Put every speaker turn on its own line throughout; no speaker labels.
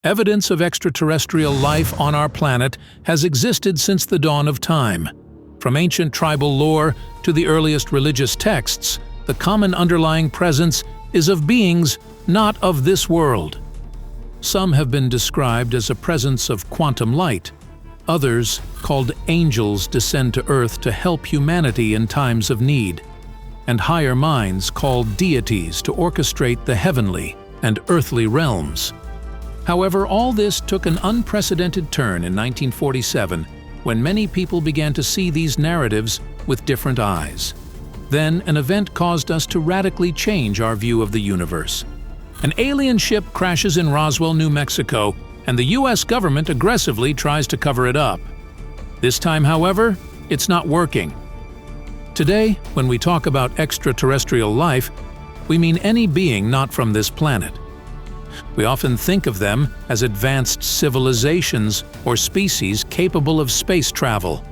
Evidence of extraterrestrial life on our planet has existed since the dawn of time. From ancient tribal lore to the earliest religious texts, the common underlying presence is of beings not of this world. Some have been described as a presence of quantum light. Others, called angels, descend to Earth to help humanity in times of need, and higher minds called deities to orchestrate the heavenly and earthly realms. However, all this took an unprecedented turn in 1947 when many people began to see these narratives with different eyes. Then, an event caused us to radically change our view of the universe. An alien ship crashes in Roswell, New Mexico, and the US government aggressively tries to cover it up. This time, however, it's not working. Today, when we talk about extraterrestrial life, we mean any being not from this planet. We often think of them as advanced civilizations or species capable of space travel,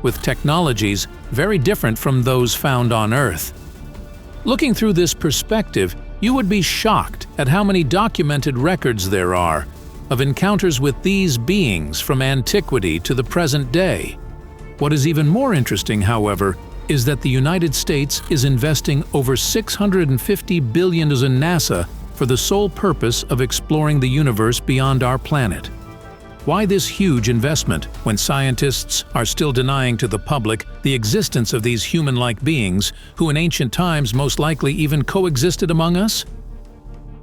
with technologies very different from those found on Earth. Looking through this perspective, you would be shocked at how many documented records there are of encounters with these beings from antiquity to the present day. What is even more interesting, however, is that the United States is investing over $650 billion in NASA for the sole purpose of exploring the universe beyond our planet. Why this huge investment when scientists are still denying to the public the existence of these human-like beings who in ancient times most likely even coexisted among us?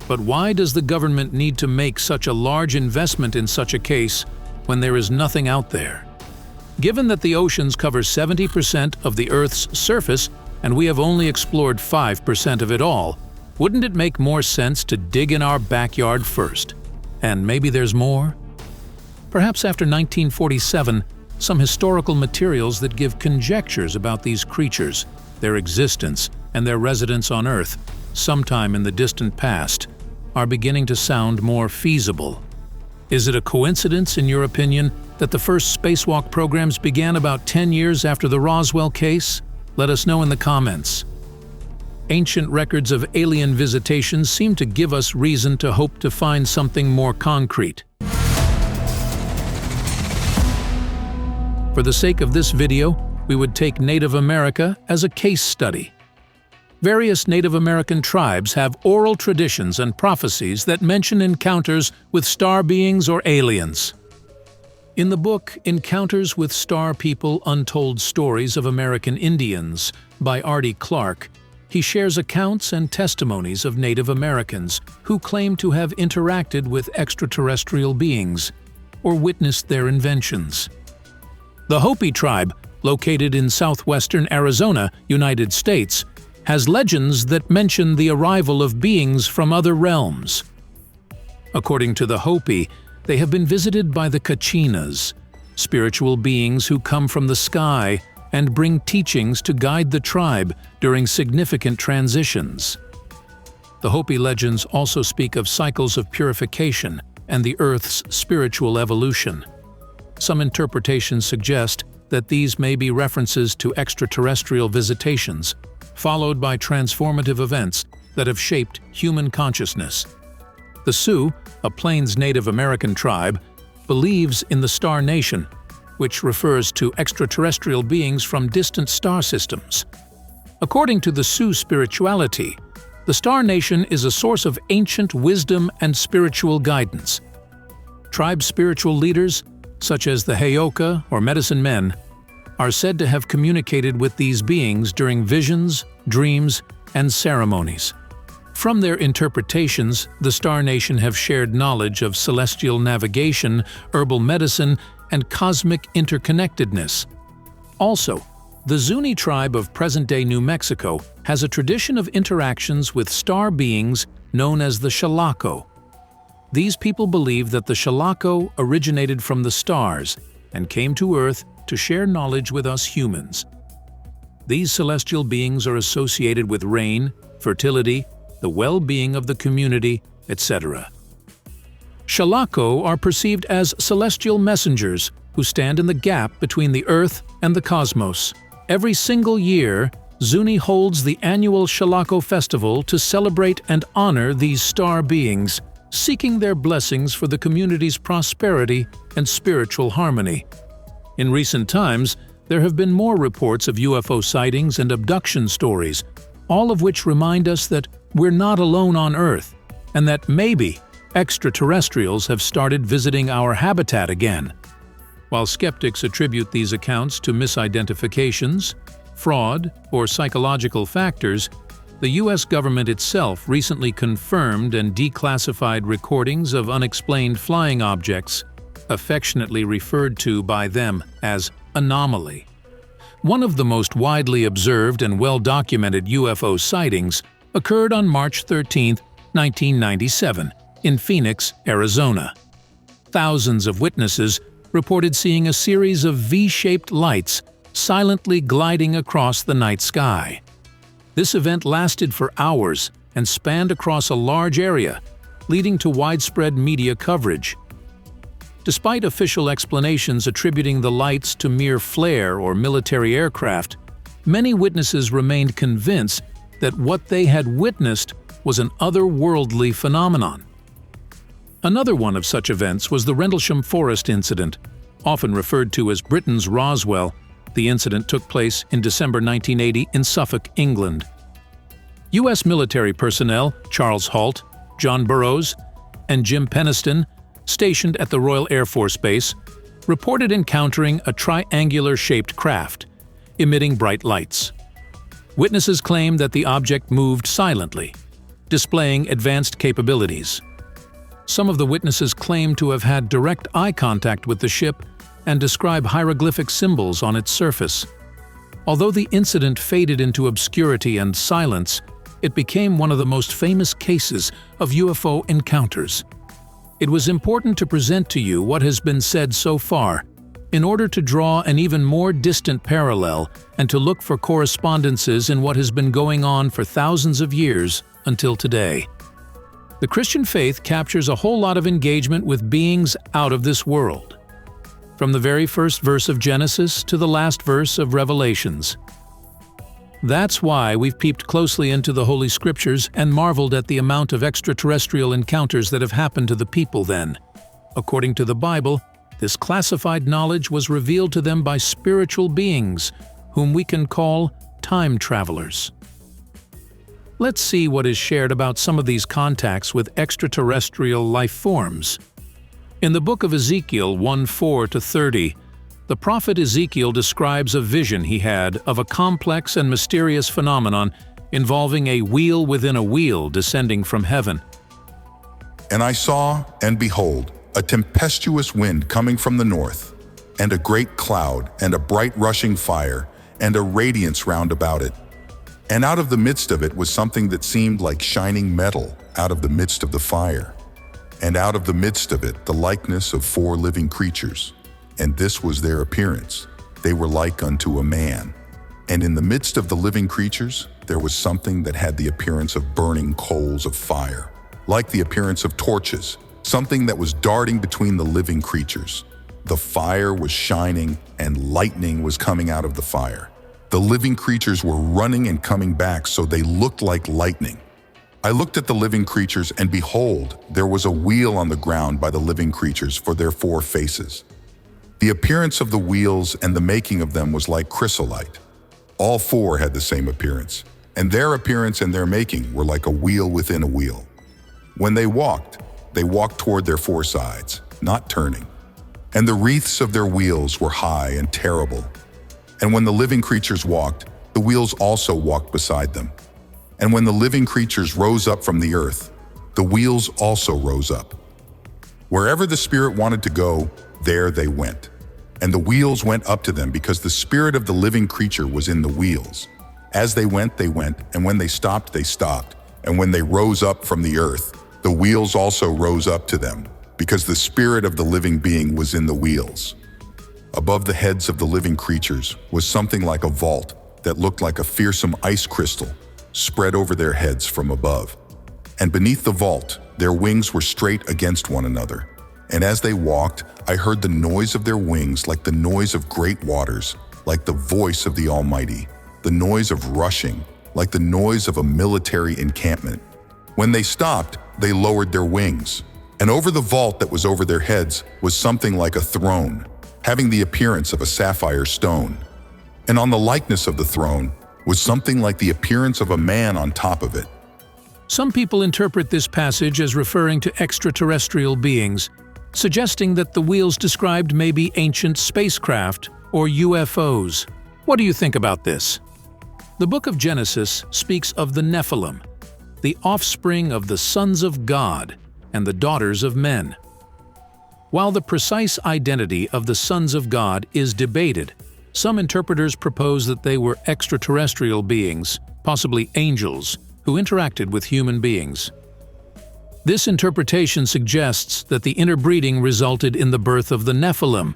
But why does the government need to make such a large investment in such a case when there is nothing out there? Given that the oceans cover 70% of the Earth's surface and we have only explored 5% of it all, wouldn't it make more sense to dig in our backyard first? And maybe there's more? Perhaps after 1947, some historical materials that give conjectures about these creatures, their existence, and their residence on Earth, sometime in the distant past, are beginning to sound more feasible. Is it a coincidence, in your opinion, that the first spacewalk programs began about 10 years after the Roswell case? Let us know in the comments. Ancient records of alien visitations seem to give us reason to hope to find something more concrete. For the sake of this video, we would take Native America as a case study. Various Native American tribes have oral traditions and prophecies that mention encounters with star beings or aliens. In the book Encounters with Star People: Untold Stories of American Indians by Artie Clark, he shares accounts and testimonies of Native Americans who claim to have interacted with extraterrestrial beings or witnessed their inventions. The Hopi tribe, located in southwestern Arizona, United States, has legends that mention the arrival of beings from other realms. According to the Hopi, they have been visited by the Kachinas, spiritual beings who come from the sky and bring teachings to guide the tribe during significant transitions. The Hopi legends also speak of cycles of purification and the Earth's spiritual evolution. Some interpretations suggest that these may be references to extraterrestrial visitations, followed by transformative events that have shaped human consciousness. The Sioux, a Plains Native American tribe, believes in the Star Nation, which refers to extraterrestrial beings from distant star systems. According to the Sioux spirituality, the Star Nation is a source of ancient wisdom and spiritual guidance. Tribe spiritual leaders, such as the Heyoka or medicine men, are said to have communicated with these beings during visions, dreams, and ceremonies. From their interpretations, the Star Nation have shared knowledge of celestial navigation, herbal medicine, and cosmic interconnectedness. Also, the Zuni tribe of present-day New Mexico has a tradition of interactions with star beings known as the Shalako. These people believe that the Shalako originated from the stars and came to Earth to share knowledge with us humans. These celestial beings are associated with rain, fertility, the well-being of the community, etc. Shalako are perceived as celestial messengers who stand in the gap between the Earth and the cosmos. Every single year, Zuni holds the annual Shalako Festival to celebrate and honor these star beings, seeking their blessings for the community's prosperity and spiritual harmony. In recent times, there have been more reports of UFO sightings and abduction stories, all of which remind us that we're not alone on Earth, and that maybe extraterrestrials have started visiting our habitat again. While skeptics attribute these accounts to misidentifications, fraud, or psychological factors, the U.S. government itself recently confirmed and declassified recordings of unexplained flying objects, affectionately referred to by them as anomaly. One of the most widely observed and well-documented UFO sightings occurred on March 13, 1997, in Phoenix, Arizona. Thousands of witnesses reported seeing a series of V-shaped lights silently gliding across the night sky. This event lasted for hours and spanned across a large area, leading to widespread media coverage. Despite official explanations attributing the lights to mere flare or military aircraft, many witnesses remained convinced that what they had witnessed was an otherworldly phenomenon. Another one of such events was the Rendlesham Forest incident, often referred to as Britain's Roswell. The incident took place in December 1980 in Suffolk, England. U.S. military personnel Charles Halt, John Burroughs, and Jim Penniston, stationed at the Royal Air Force Base, reported encountering a triangular-shaped craft, emitting bright lights. Witnesses claimed that the object moved silently, displaying advanced capabilities. Some of the witnesses claimed to have had direct eye contact with the ship and describe hieroglyphic symbols on its surface. Although the incident faded into obscurity and silence, it became one of the most famous cases of UFO encounters. It was important to present to you what has been said so far, in order to draw an even more distant parallel and to look for correspondences in what has been going on for thousands of years until today. The Christian faith captures a whole lot of engagement with beings out of this world. From the very first verse of Genesis to the last verse of Revelations. That's why we've peeped closely into the Holy Scriptures and marveled at the amount of extraterrestrial encounters that have happened to the people then. According to the Bible, this classified knowledge was revealed to them by spiritual beings, whom we can call time travelers. Let's see what is shared about some of these contacts with extraterrestrial life forms. In the book of Ezekiel 1:4-30, the prophet Ezekiel describes a vision he had of a complex and mysterious phenomenon involving a wheel within a wheel descending from heaven.
And I saw, and behold, a tempestuous wind coming from the north, and a great cloud, and a bright rushing fire, and a radiance round about it. And out of the midst of it was something that seemed like shining metal out of the midst of the fire. And out of the midst of it the likeness of 4 living creatures. And this was their appearance. They were like unto a man. And in the midst of the living creatures there was something that had the appearance of burning coals of fire, like the appearance of torches, something that was darting between the living creatures. The fire was shining, and lightning was coming out of the fire. The living creatures were running and coming back, so they looked like lightning. I looked at the living creatures, and behold, there was a wheel on the ground by the living creatures for their 4 faces. The appearance of the wheels and the making of them was like chrysolite. All 4 had the same appearance, and their appearance and their making were like a wheel within a wheel. When they walked toward their 4 sides, not turning. And the wreaths of their wheels were high and terrible. And when the living creatures walked, the wheels also walked beside them. And when the living creatures rose up from the earth, the wheels also rose up. Wherever the Spirit wanted to go, there they went. And the wheels went up to them because the spirit of the living creature was in the wheels. As they went, and when they stopped, they stopped. And when they rose up from the earth, the wheels also rose up to them, because the spirit of the living being was in the wheels. Above the heads of the living creatures was something like a vault that looked like a fearsome ice crystal spread over their heads from above. And beneath the vault, their wings were straight against one another. And as they walked, I heard the noise of their wings like the noise of great waters, like the voice of the Almighty, the noise of rushing, like the noise of a military encampment. When they stopped, they lowered their wings. And over the vault that was over their heads was something like a throne, having the appearance of a sapphire stone. And on the likeness of the throne was something like the appearance of a man on top of it.
Some people interpret this passage as referring to extraterrestrial beings, suggesting that the wheels described may be ancient spacecraft or UFOs. What do you think about this? The book of Genesis speaks of the Nephilim, the offspring of the sons of God and the daughters of men. While the precise identity of the sons of God is debated, some interpreters propose that they were extraterrestrial beings, possibly angels, who interacted with human beings. This interpretation suggests that the interbreeding resulted in the birth of the Nephilim,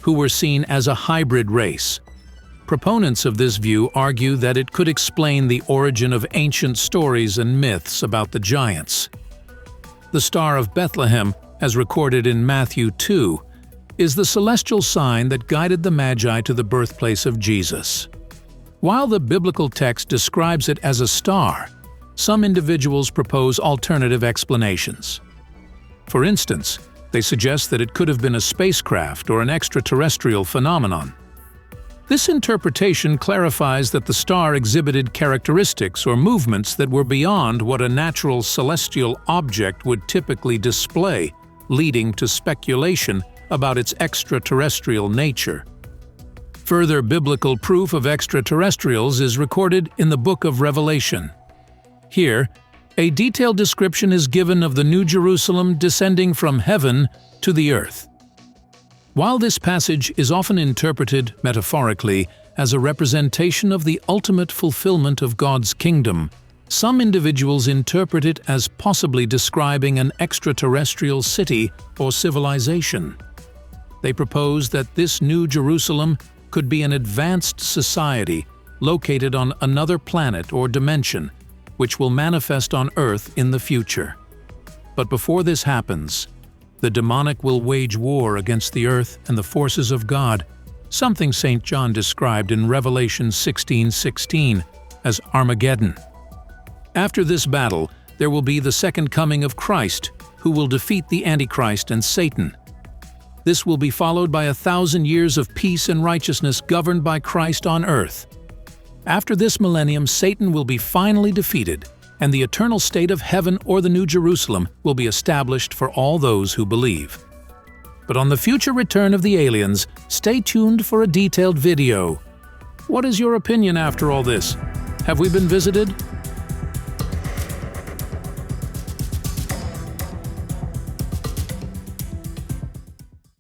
who were seen as a hybrid race. Proponents of this view argue that it could explain the origin of ancient stories and myths about the giants. The Star of Bethlehem, as recorded in Matthew 2, is the celestial sign that guided the Magi to the birthplace of Jesus. While the biblical text describes it as a star, some individuals propose alternative explanations. For instance, they suggest that it could have been a spacecraft or an extraterrestrial phenomenon. This interpretation clarifies that the star exhibited characteristics or movements that were beyond what a natural celestial object would typically display, leading to speculation about its extraterrestrial nature. Further biblical proof of extraterrestrials is recorded in the book of Revelation. Here, a detailed description is given of the New Jerusalem descending from heaven to the earth. While this passage is often interpreted metaphorically as a representation of the ultimate fulfillment of God's kingdom, some individuals interpret it as possibly describing an extraterrestrial city or civilization. They propose that this New Jerusalem could be an advanced society located on another planet or dimension, which will manifest on Earth in the future. But before this happens, the demonic will wage war against the earth and the forces of God, something St. John described in Revelation 16:16 as Armageddon. After this battle, there will be the second coming of Christ, who will defeat the Antichrist and Satan. This will be followed by 1,000 years of peace and righteousness governed by Christ on earth. After this millennium, Satan will be finally defeated, and the eternal state of heaven or the New Jerusalem will be established for all those who believe. But on the future return of the aliens, stay tuned for a detailed video. What is your opinion after all this? Have we been visited?